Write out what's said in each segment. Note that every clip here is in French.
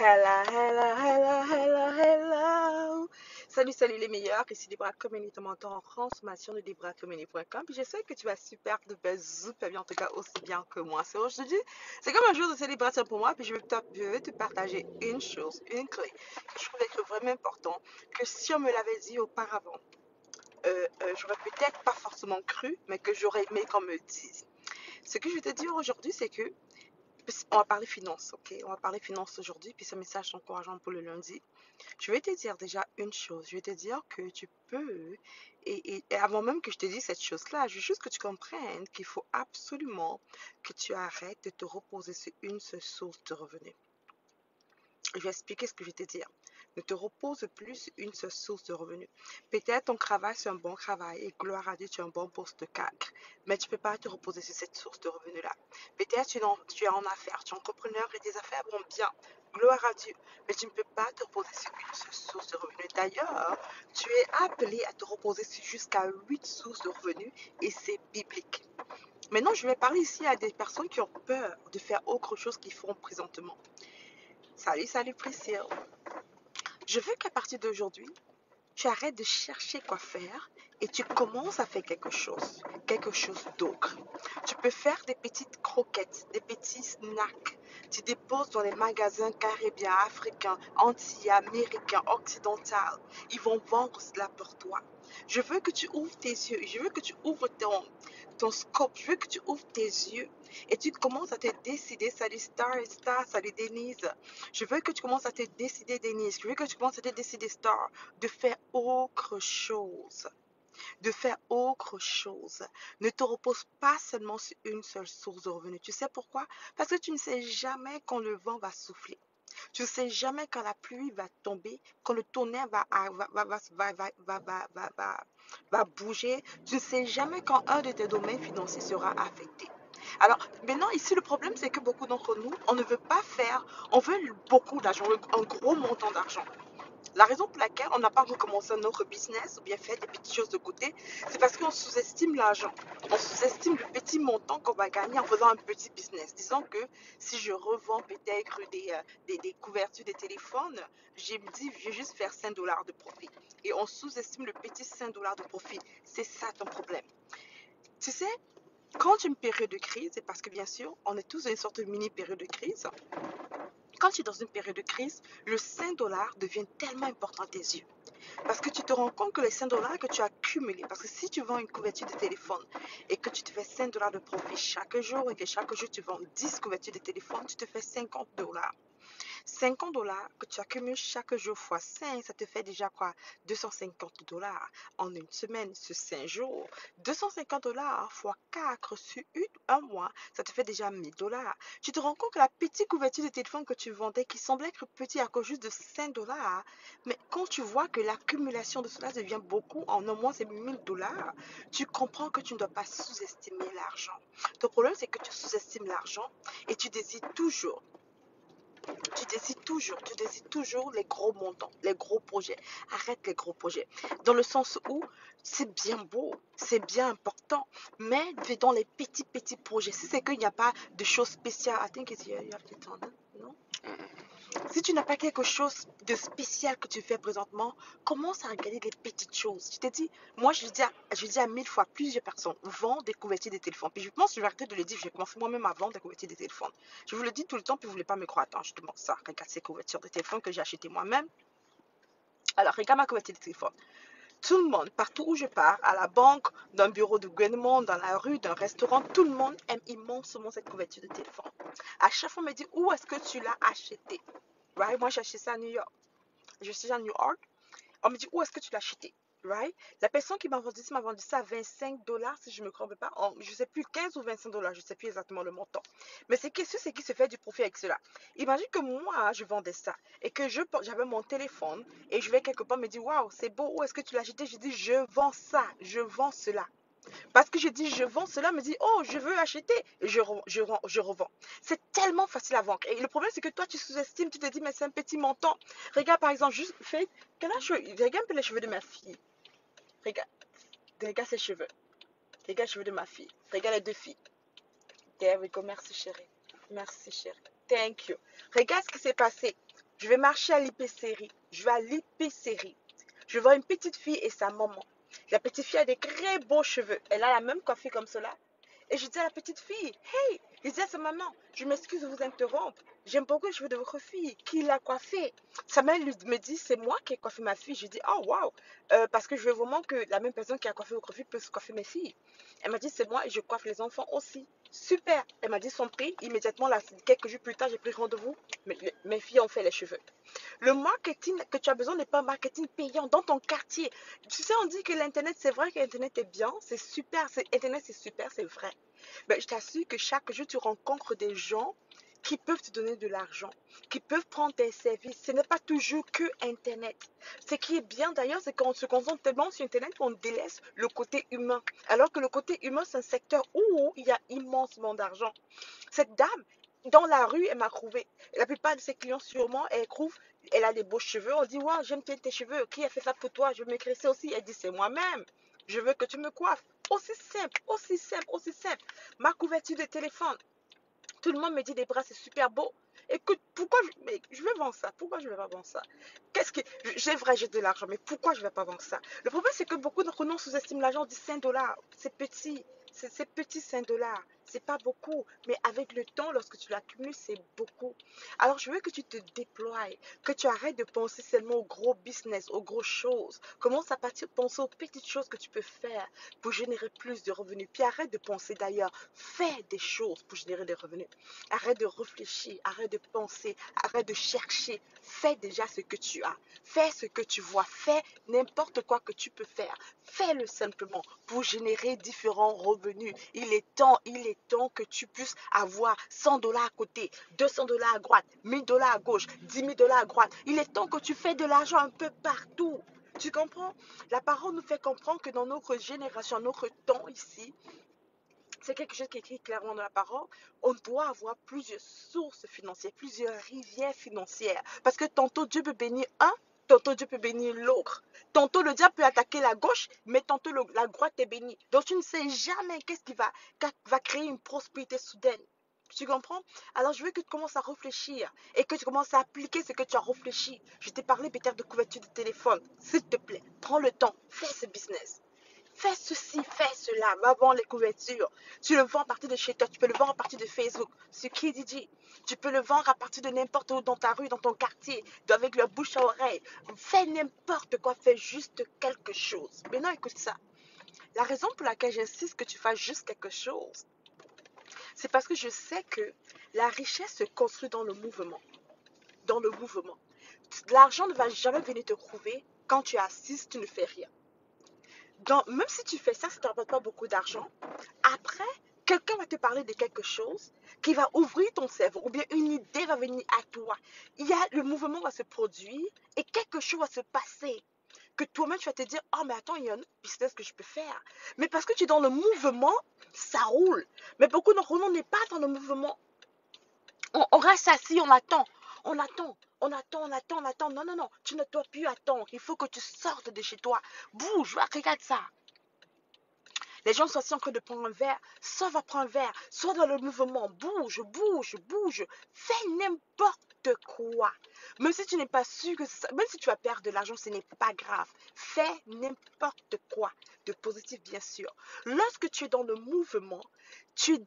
Hello, hello, hello, hello, hello. Salut les meilleurs, ici Debra Community, ton mentor en transformation de DebraCommunity.com. Puis je sais que tu vas super bien, en tout cas aussi bien que moi. C'est aujourd'hui, c'est comme un jour de célébration pour moi. Puis je vais te partager une chose, une clé que je trouve être vraiment important. Que si on me l'avait dit auparavant, j'aurais peut-être pas forcément cru, mais que j'aurais aimé qu'on me dise. Ce que je vais te dire aujourd'hui, c'est que on va parler finance, ok? On va parler finance aujourd'hui, puis ce message encourageant pour le lundi. Je vais te dire déjà une chose. Je vais te dire que tu peux, et avant même que je te dise cette chose-là, je veux juste que tu comprennes qu'il faut absolument que tu arrêtes de te reposer sur une seule source de revenus. Je vais expliquer ce que je vais te dire. Ne te repose plus sur une seule source de revenus. Peut-être ton travail, c'est un bon travail et gloire à Dieu, tu as un bon poste de cadre. Mais tu ne peux pas te reposer sur cette source de revenus-là. Peut-être tu es en affaires, tu es entrepreneur et tes affaires vont bien. Gloire à Dieu. Mais tu ne peux pas te reposer sur une seule source de revenus. D'ailleurs, tu es appelé à te reposer sur jusqu'à 8 sources de revenus et c'est biblique. Maintenant, je vais parler ici à des personnes qui ont peur de faire autre chose qu'ils font présentement. Salut Priscille. Je veux qu'à partir d'aujourd'hui, tu arrêtes de chercher quoi faire et tu commences à faire quelque chose d'autre. Tu peux faire des petites croquettes, des petits snacks. Tu déposes dans les magasins caribéens, africains, antillais, américains, occidentaux. Ils vont vendre cela pour toi. Je veux que tu ouvres tes yeux. Je veux que tu ouvres ton scope. Je veux que tu ouvres tes yeux et tu commences à te décider. Salut Star, salut Denise. Je veux que tu commences à te décider, Denise. Je veux que tu commences à te décider, Star, de faire autre chose. De faire autre chose. Ne te repose pas seulement sur une seule source de revenus. Tu sais pourquoi? Parce que tu ne sais jamais quand le vent va souffler. Tu ne sais jamais quand la pluie va tomber, quand le tonnerre va bouger. Tu ne sais jamais quand un de tes domaines financiers sera affecté. Alors, maintenant, ici, le problème, c'est que beaucoup d'entre nous, on ne veut pas faire, on veut beaucoup d'argent, un gros montant d'argent. La raison pour laquelle on n'a pas recommencé notre business ou bien fait des petites choses de côté, c'est parce qu'on sous-estime l'argent. On sous-estime le petit montant qu'on va gagner en faisant un petit business. Disons que si je revends peut-être des couvertures de téléphone, je me dis, je vais juste faire 5 dollars de profit. Et on sous-estime le petit 5 dollars de profit. C'est ça ton problème. Tu sais, quand tu as une période de crise, c'est parce que bien sûr, on est tous dans une sorte de mini période de crise. Quand tu es dans une période de crise, le 5 dollars devient tellement important à tes yeux. Parce que tu te rends compte que les 5 dollars que tu as accumulés, parce que si tu vends une couverture de téléphone et que tu te fais 5 dollars de profit chaque jour et que chaque jour tu vends 10 couvertures de téléphone, tu te fais 50 dollars. 50 dollars que tu accumules chaque jour fois 5, ça te fait déjà quoi? 250 dollars en une semaine sur 5 jours. 250 dollars fois 4 sur un mois, ça te fait déjà 1000 dollars. Tu te rends compte que la petite couverture de téléphone que tu vendais, qui semblait être petit à cause juste de 5 dollars, mais quand tu vois que l'accumulation de cela devient beaucoup, en un mois c'est 1000 dollars, tu comprends que tu ne dois pas sous-estimer l'argent. Ton problème c'est que tu sous-estimes l'argent et tu décides toujours les gros montants, les gros projets. Arrête les gros projets. Dans le sens où c'est bien beau, c'est bien important, mais dans les petits projets. Si c'est qu'il n'y a pas de choses spéciales, I think it's here, you have to turn it, non? Si tu n'as pas quelque chose de spécial que tu fais présentement, commence à regarder les petites choses. Je te dis, moi je dis à 1000 fois plusieurs personnes, vends des couvertures de téléphone. Puis je pense que je vais arrêter de le dire, je vais commencer moi-même à vendre des couvertures de téléphone. Je vous le dis tout le temps, puis vous ne voulez pas me croire. Attends, je te montre ça. Regarde ces couvertures de téléphone que j'ai achetées moi-même. Alors, regarde ma couverture de téléphone. Tout le monde, partout où je pars, à la banque, dans un bureau de gouvernement, dans la rue, dans un restaurant, tout le monde aime immensement cette couverture de téléphone. À chaque fois, on me dit, où est-ce que tu l'as acheté? Right? Moi, j'ai acheté ça à New York. Je suis à New York. On me dit, où est-ce que tu l'as acheté? Right? La personne qui m'a vendu ça à 25 dollars, si je ne me trompe pas. Je ne sais plus, 15 ou 25 dollars, je ne sais plus exactement le montant. Mais c'est qui se fait du profit avec cela. Imagine que moi, je vendais ça et que j'avais mon téléphone et je vais quelque part me dire, waouh, c'est beau, où est-ce que tu l'as acheté? Je dis, je vends ça, je vends cela. Parce que je dis je vends, cela me dit oh je veux acheter et je revends. C'est tellement facile à vendre. Et le problème c'est que toi tu sous-estimes, tu te dis mais c'est un petit montant. Regarde par exemple, juste fais, regarde un peu les cheveux de ma fille. Regarde, regarde ses cheveux. Regarde les cheveux de ma fille. Regarde les deux filles. There we go, merci chérie. Merci chérie. Thank you. Regarde ce qui s'est passé. Je vais marcher à l'épicerie. Je vais à l'épicerie. Je vois une petite fille et sa maman. La petite fille a des très beaux cheveux. Elle a la même coiffure comme cela. Et je dis à la petite fille, hey, je dis à sa maman, je m'excuse de vous interrompre. J'aime beaucoup les cheveux de votre fille. Qui l'a coiffée? Sa mère me dit, c'est moi qui ai coiffé ma fille. Je dis, oh waouh, parce que je veux vraiment que la même personne qui a coiffé votre fille puisse coiffer mes filles. Elle m'a dit, c'est moi et je coiffe les enfants aussi. Super. Elle m'a dit son prix. Immédiatement, là, quelques jours plus tard, j'ai pris rendez-vous. Mes filles ont fait les cheveux. Le marketing que tu as besoin n'est pas un marketing payant dans ton quartier. Tu sais, on dit que l'Internet, c'est vrai que l'Internet est bien, c'est super, Internet c'est super, c'est vrai. Mais je t'assure que chaque jour, tu rencontres des gens qui peuvent te donner de l'argent, qui peuvent prendre tes services. Ce n'est pas toujours que Internet. Ce qui est bien d'ailleurs, c'est qu'on se concentre tellement sur Internet qu'on délaisse le côté humain. Alors que le côté humain, c'est un secteur où il y a immensément d'argent. Cette dame, dans la rue, elle m'a trouvé. La plupart de ses clients, sûrement, elle trouve, elle a des beaux cheveux. On dit, waouh, j'aime bien tes cheveux. Qui a fait ça pour toi? Je veux m'écrisser aussi. Elle dit, c'est moi-même. Je veux que tu me coiffes. Aussi simple, aussi simple, aussi simple. Ma couverture de téléphone. Tout le monde me dit des bras, c'est super beau. Écoute, pourquoi je vais vendre ça? Pourquoi je ne vais pas vendre ça? Qu'est-ce que. J'ai vrai, j'ai de l'argent, mais pourquoi je ne vais pas vendre ça? Le problème, c'est que beaucoup d'entre nous sous-estiment l'argent, on dit 5 dollars. C'est petit. C'est petit 5 dollars. C'est pas beaucoup. Mais avec le temps, lorsque tu l'accumules, c'est beaucoup. Alors, je veux que tu te déploies, que tu arrêtes de penser seulement aux gros business, aux grosses choses. Commence à partir penser aux petites choses que tu peux faire pour générer plus de revenus. Puis arrête de penser d'ailleurs. Fais des choses pour générer des revenus. Arrête de réfléchir, arrête de penser, arrête de chercher. Fais déjà ce que tu as. Fais ce que tu vois. Fais n'importe quoi que tu peux faire. Fais-le simplement pour générer différents revenus. Il est temps que tu puisses avoir 100 dollars à côté, 200 dollars à droite, 1000 dollars à gauche, 10 000 dollars à droite. Il est temps que tu fais de l'argent un peu partout. Tu comprends? La parole nous fait comprendre que dans notre génération, notre temps ici, c'est quelque chose qui est écrit clairement dans la parole. On doit avoir plusieurs sources financières, plusieurs rivières financières. Parce que tantôt Dieu peut bénir un, tantôt Dieu peut bénir l'autre. Tantôt le diable peut attaquer la gauche, mais tantôt la droite est bénie. Donc tu ne sais jamais qu'est-ce qui va créer une prospérité soudaine. Tu comprends? Alors je veux que tu commences à réfléchir et que tu commences à appliquer ce que tu as réfléchi. Je t'ai parlé peut-être de couverture de téléphone. S'il te plaît, prends le temps, fais ce business. Fais ceci, fais cela, va vendre les couvertures. Tu le vends à partir de chez toi, tu peux le vendre à partir de Facebook, sur Kijiji. Tu peux le vendre à partir de n'importe où dans ta rue, dans ton quartier, avec la bouche à oreille. Fais n'importe quoi, fais juste quelque chose. Maintenant, écoute ça. La raison pour laquelle j'insiste que tu fasses juste quelque chose, c'est parce que je sais que la richesse se construit dans le mouvement. Dans le mouvement. L'argent ne va jamais venir te trouver quand tu es assise, tu ne fais rien. Donc, même si tu fais ça, ça ne te rapporte pas beaucoup d'argent. Après, quelqu'un va te parler de quelque chose qui va ouvrir ton cerveau ou bien une idée va venir à toi. Le mouvement va se produire et quelque chose va se passer. Que toi-même, tu vas te dire, oh, mais attends, il y a un autre business que je peux faire. Mais parce que tu es dans le mouvement, ça roule. Mais beaucoup d'entre nous n'est pas dans le mouvement. On reste assis, on attend. On attend, on attend, on attend, on attend. Non, non, non, tu ne dois plus attendre. Il faut que tu sortes de chez toi. Bouge, regarde ça. Les gens sont assis en train de prendre un verre. Soit va prendre un verre, soit dans le mouvement. Bouge, bouge, bouge. Fais n'importe quoi. Même si tu n'es pas sûr que ça, même si tu vas perdre de l'argent, ce n'est pas grave. Fais n'importe quoi. De positif, bien sûr. Lorsque tu es dans le mouvement,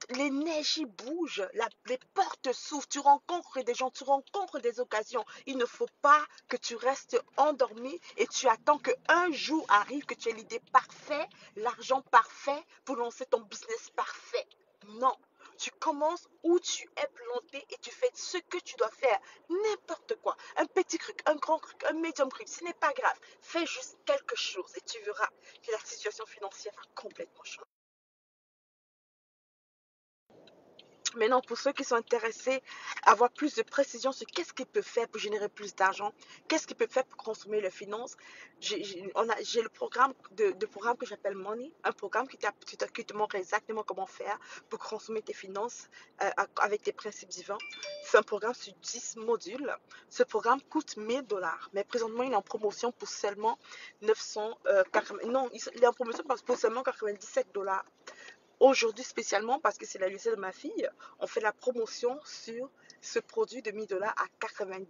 l'énergie bouge, les portes s'ouvrent, tu rencontres des gens, tu rencontres des occasions. Il ne faut pas que tu restes endormi et tu attends qu'un jour arrive, que tu aies l'idée parfaite, l'argent parfait pour lancer ton business parfait. Non, tu commences où tu es planté et tu fais ce que tu dois faire. N'importe quoi. Un petit truc, un grand truc, un médium truc, ce n'est pas grave. Fais juste quelque chose et tu verras que la situation financière va complètement changer. Maintenant, pour ceux qui sont intéressés à avoir plus de précision sur qu'est-ce qu'ils peuvent faire pour générer plus d'argent, qu'est-ce qu'ils peuvent faire pour consommer leurs finances, j'ai le programme programme que j'appelle Money, un programme qui te montre exactement comment faire pour consommer tes finances avec tes principes divins. C'est un programme sur 10 modules. Ce programme coûte 1000 dollars, mais présentement, il est en promotion pour seulement 980. Non, il est en promotion pour seulement 97 dollars. Aujourd'hui spécialement, parce que c'est la lycée de ma fille, on fait la promotion sur ce produit de 1000 dollars à 90